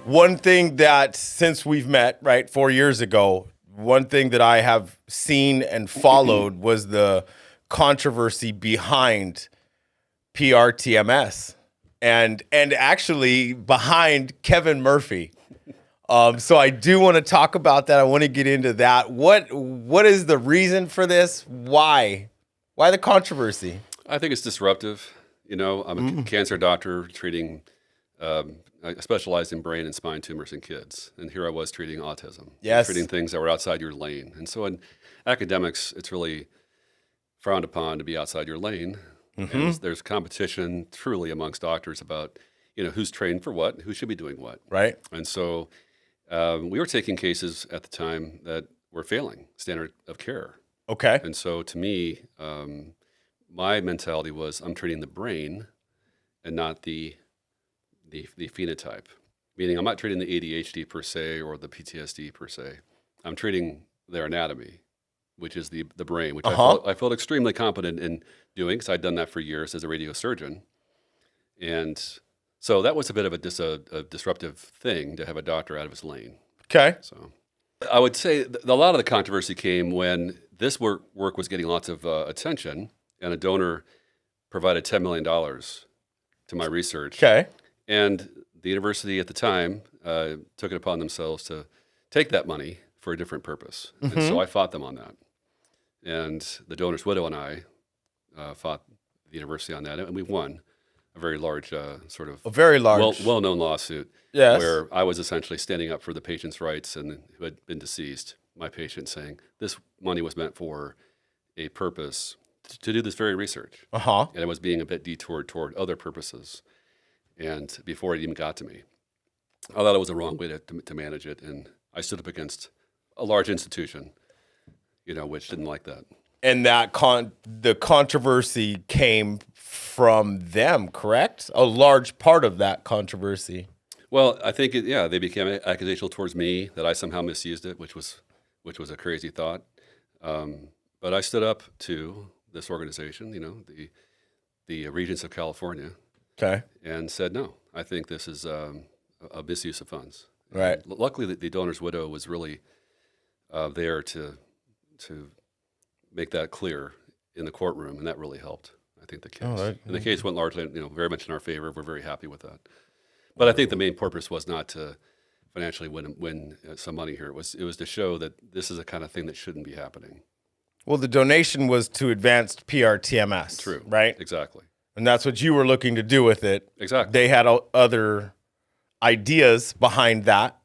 One thing that since we've met, right, 4 years ago, one thing that I have seen and followed was the controversy behind PRTMS and actually behind Kevin Murphy. So I do want to talk about that. I want to get into that. What is the reason for this? Why the controversy? I think it's disruptive. You know, I'm a cancer doctor treating, I specialize in brain and spine tumors in kids. And here I was treating autism. Yes. Treating things that were outside your lane. And so in academics, it's really frowned upon to be outside your lane. And there's competition truly amongst doctors about, you know, who's trained for what, who should be doing what. Right. And so we were taking cases at the time that were failing standard of care. Okay. And so to me, my mentality was I'm treating the brain and not the phenotype. Meaning I'm not treating the ADHD per se or the PTSD per se. I'm treating their anatomy, which is the brain, which I felt extremely competent in doing because I'd done that for years as a radiosurgeon. And so that was a bit of a disruptive thing to have a doctor out of his lane. Okay. So I would say a lot of the controversy came when this work was getting lots of attention and a donor provided $10 million to my research. Okay. And the university at the time took it upon themselves to take that money for a different purpose. And so I fought them on that. And the donor's widow and I fought the university on that, and we won a very large well-known lawsuit. Yes. Where I was essentially standing up for the patient's rights and who had been deceased, my patient, saying this money was meant for a purpose to do this very research. And it was being a bit detoured toward other purposes. And before it even got to me, I thought it was the wrong way to manage it. And I stood up against a large institution, you know, which didn't like that. And that the controversy came from them, correct? A large part of that controversy. Well, I think they became accusational towards me that I somehow misused it, which was a crazy thought. But I stood up to this organization, you know, the Regents of California. Okay. And said, no, I think this is a misuse of funds. Right. And luckily, the donor's widow was really there to make that clear in the courtroom, and that really helped, I think, the case. And the case went largely, you know, very much in our favor. We're very happy with that. But I think the main purpose was not to financially win some money here. It was to show that this is a kind of thing that shouldn't be happening. Well, the donation was to advanced PRTMS. True. Right? Exactly. And that's what you were looking to do with it. Exactly. They had other ideas behind that.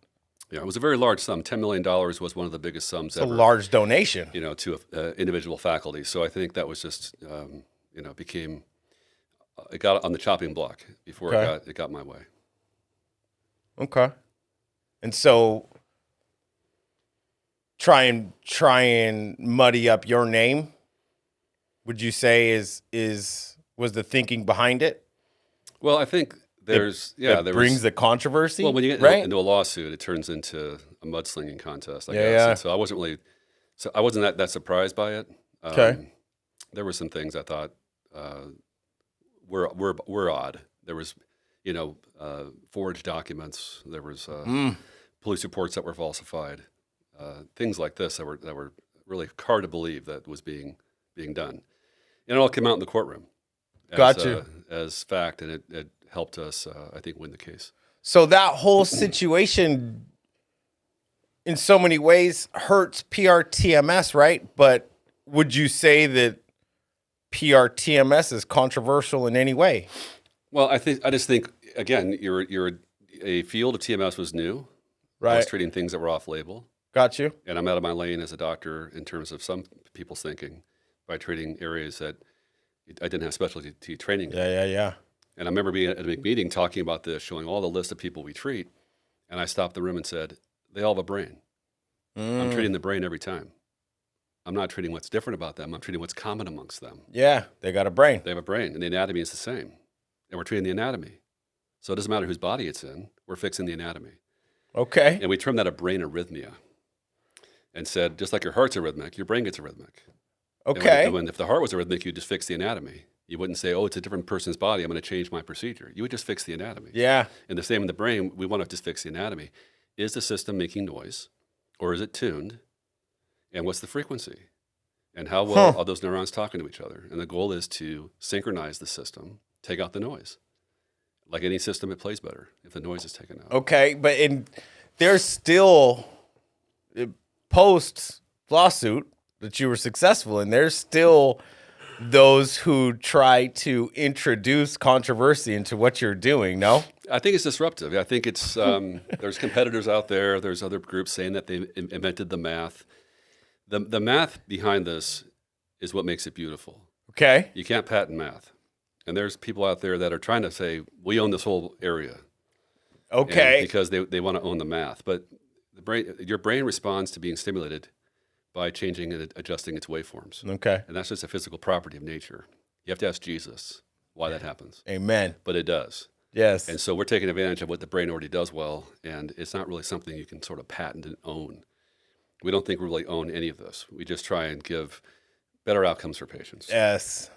Yeah, it was a very large sum. $10 million was one of the biggest sums ever. It's a large donation. You know, to individual faculty. So I think that was just, you know, it got on the chopping block before it got my way. Okay. And so try and muddy up your name, would you say was the thinking behind it? Well, I think there brings the controversy. Well, when you get into a lawsuit, it turns into a mudslinging contest, I guess. Yeah. And so I wasn't that surprised by it. Okay. There were some things I thought were odd. There was, you know, forged documents. There was police reports that were falsified. Things like this that were really hard to believe that was being done. And it all came out in the courtroom. As fact, and it helped us, I think, win the case. So that whole situation, in so many ways, hurts PRTMS, right? But would you say that PRTMS is controversial in any way? Well, I just think again, a field of TMS was new. Right. I was treating things that were off label. Got you. And I'm out of my lane as a doctor in terms of some people's thinking by treating areas that I didn't have specialty training. Yeah. And I remember being at a big meeting talking about this, showing all the list of people we treat. And I stopped the room and said, they all have a brain. I'm treating the brain every time. I'm not treating what's different about them. I'm treating what's common amongst them. Yeah, they got a brain. They have a brain, and the anatomy is the same. And we're treating the anatomy. So it doesn't matter whose body it's in. We're fixing the anatomy. Okay. And we termed that a brain arrhythmia and said, just like your heart's arrhythmic, your brain gets arrhythmic. Okay. And if the heart was arrhythmic, you just fix the anatomy. You wouldn't say, oh, it's a different person's body, I'm going to change my procedure. You would just fix the anatomy. Yeah. And the same in the brain, we want to just fix the anatomy. Is the system making noise, or is it tuned? And what's the frequency? And how well are those neurons talking to each other? And the goal is to synchronize the system, take out the noise. Like any system, it plays better if the noise is taken out. Okay, but there's still, post lawsuit that you were successful in, there's still those who try to introduce controversy into what you're doing, no? I think it's disruptive. I think it's there's competitors out there. There's other groups saying that they invented the math. The math behind this is what makes it beautiful. Okay. You can't patent math. And there's people out there that are trying to say, we own this whole area. Okay. And because they want to own the math. But your brain responds to being stimulated by changing and adjusting its waveforms. Okay. And that's just a physical property of nature. You have to ask Jesus why that happens. Amen. But it does. Yes. And so we're taking advantage of what the brain already does well, and it's not really something you can sort of patent and own. We don't think we really own any of this. We just try and give better outcomes for patients. Yes.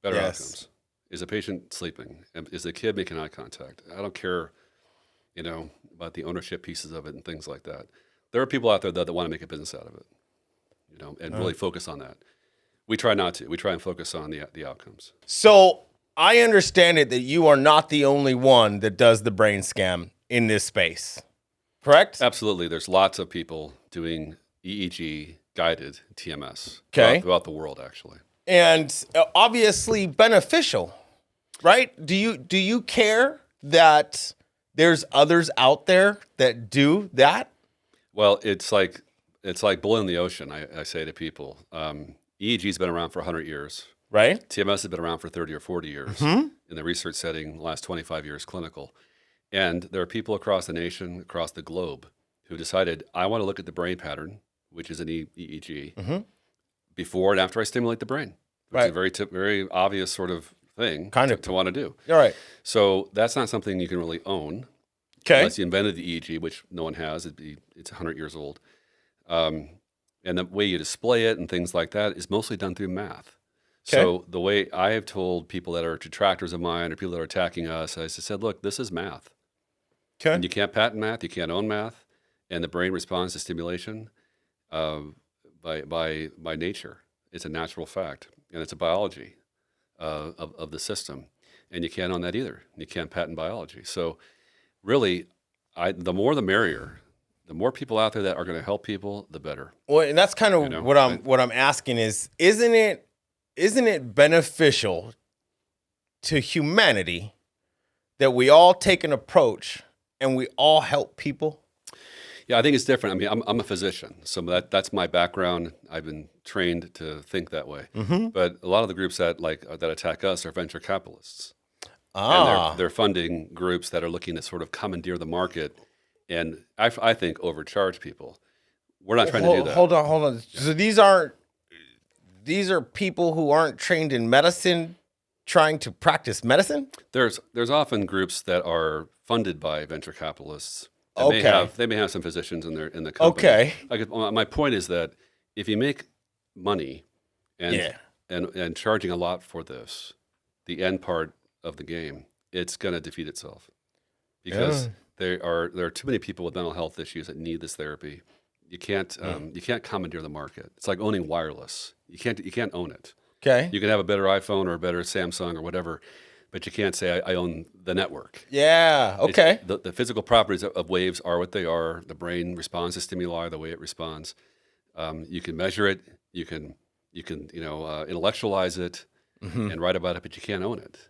Better outcomes. Is a patient sleeping? Is the kid making eye contact? I don't care, about the ownership pieces of it and things like that. There are people out there that want to make a business out of it, and really focus on that. We try not to. We try and focus on the outcomes. So I understand it that you are not the only one that does the brain scam in this space, correct? Absolutely. There's lots of people doing EEG guided TMS throughout the world, actually. And obviously beneficial, right? Do you care that there's others out there that do that? Well, it's like boiling the ocean. I say to people, EEG's been around for 100 years. Right. TMS has been around for 30 or 40 years in the research setting, the last 25 years clinical. And there are people across the nation, across the globe, who decided, I want to look at the brain pattern, which is an EEG, before and after I stimulate the brain. Which is a very very obvious sort of thing to want to do. All right. So that's not something you can really own. Okay. Unless you invented the EEG, which no one has. It's 100 years old. And the way you display it and things like that is mostly done through math. Okay. So the way I have told people that are detractors of mine or people that are attacking us, I said, look, this is math. Okay. And you can't patent math. You can't own math. And the brain responds to stimulation by nature. It's a natural fact. And it's a biology of the system. And you can't own that either. You can't patent biology. So really, the more the merrier. The more people out there that are going to help people, the better. Well, and that's kind of what I'm asking is, isn't it beneficial to humanity that we all take an approach and we all help people? Yeah, I think it's different. I mean, I'm a physician, so that's my background. I've been trained to think that way. But a lot of the groups that attack us are venture capitalists. And they're funding groups that are looking to sort of commandeer the market and I think overcharge people. We're not trying to do that. Hold on. So these are people who aren't trained in medicine trying to practice medicine? There's often groups that are funded by venture capitalists. They may have some physicians in the company. Okay. My point is that if you make money and charging a lot for this, the end part of the game, it's going to defeat itself. Because there are too many people with mental health issues that need this therapy. You can't commandeer the market. It's like owning wireless. You can't own it. Okay. You can have a better iPhone or a better Samsung or whatever, but you can't say I own the network. Yeah. Okay. The physical properties of waves are what they are. The brain responds to stimuli the way it responds. You can measure it. You can intellectualize it and write about it, but you can't own it.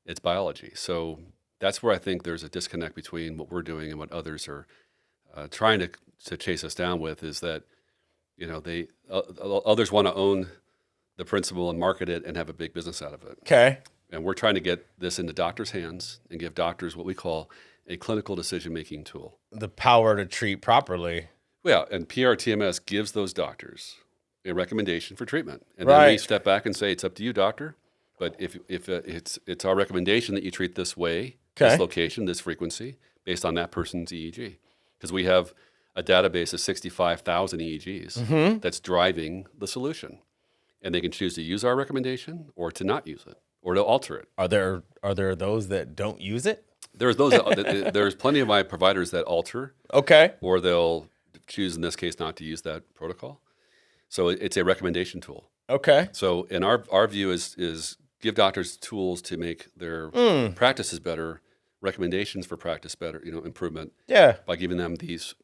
It's biology. So that's where I think there's a disconnect between what we're doing and what others are trying to chase us down with. Is that others want to own the principle and market it and have a big business out of it. Okay. And we're trying to get this into doctors' hands and give doctors what we call a clinical decision-making tool. The power to treat properly. Yeah, and PRTMS gives those doctors a recommendation for treatment. And then we step back and say, it's up to you, doctor. But if it's our recommendation that you treat this way, this location, this frequency, based on that person's EEG. Because we have a database of 65,000 EEGs that's driving the solution. And they can choose to use our recommendation or to not use it. or they'll alter it. Are there those that don't use it? There's there's plenty of my providers that alter, Okay. or they'll choose in this case not to use that protocol. So it's a recommendation tool. Okay. So in our view is give doctors tools to make their practices better, recommendations for practice better, improvement. Yeah. By giving them these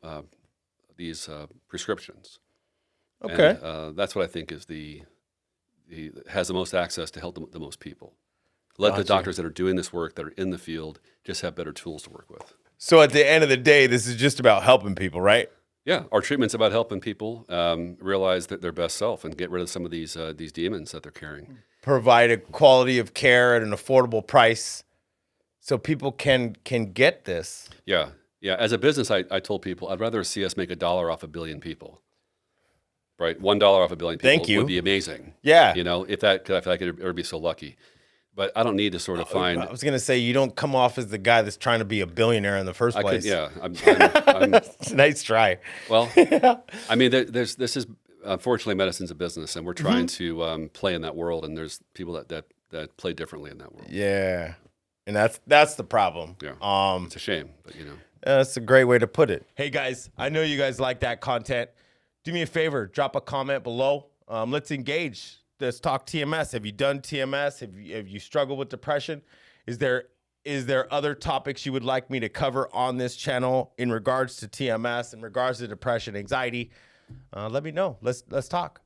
prescriptions. Okay. And, that's what I think is has the most access to help the most people. Let the doctors that are doing this work, that are in the field, just have better tools to work with. So at the end of the day, this is just about helping people, right? Yeah, our treatment's about helping people realize that their best self and get rid of some of these demons that they're carrying. Provide a quality of care at an affordable price, so people can get this. Yeah. As a business, I told people I'd rather see us make $1 off 1 billion people. Right, $1 off 1 billion people Thank you. would be amazing. Yeah. If I could ever be so lucky. But I don't need to sort of find. I was gonna say you don't come off as the guy that's trying to be a billionaire in the first place. I'm Nice try. Well, I mean, this is unfortunately medicine's a business, and we're trying to play in that world, and there's people that play differently in that world. Yeah, and that's the problem. Yeah, it's a shame, but that's a great way to put it. Hey guys, I know you guys like that content. Do me a favor, drop a comment below. Let's engage. Let's talk TMS. Have you done TMS? Have you struggled with depression? Is there other topics you would like me to cover on this channel in regards to TMS, in regards to depression, anxiety? Let me know. Let's talk.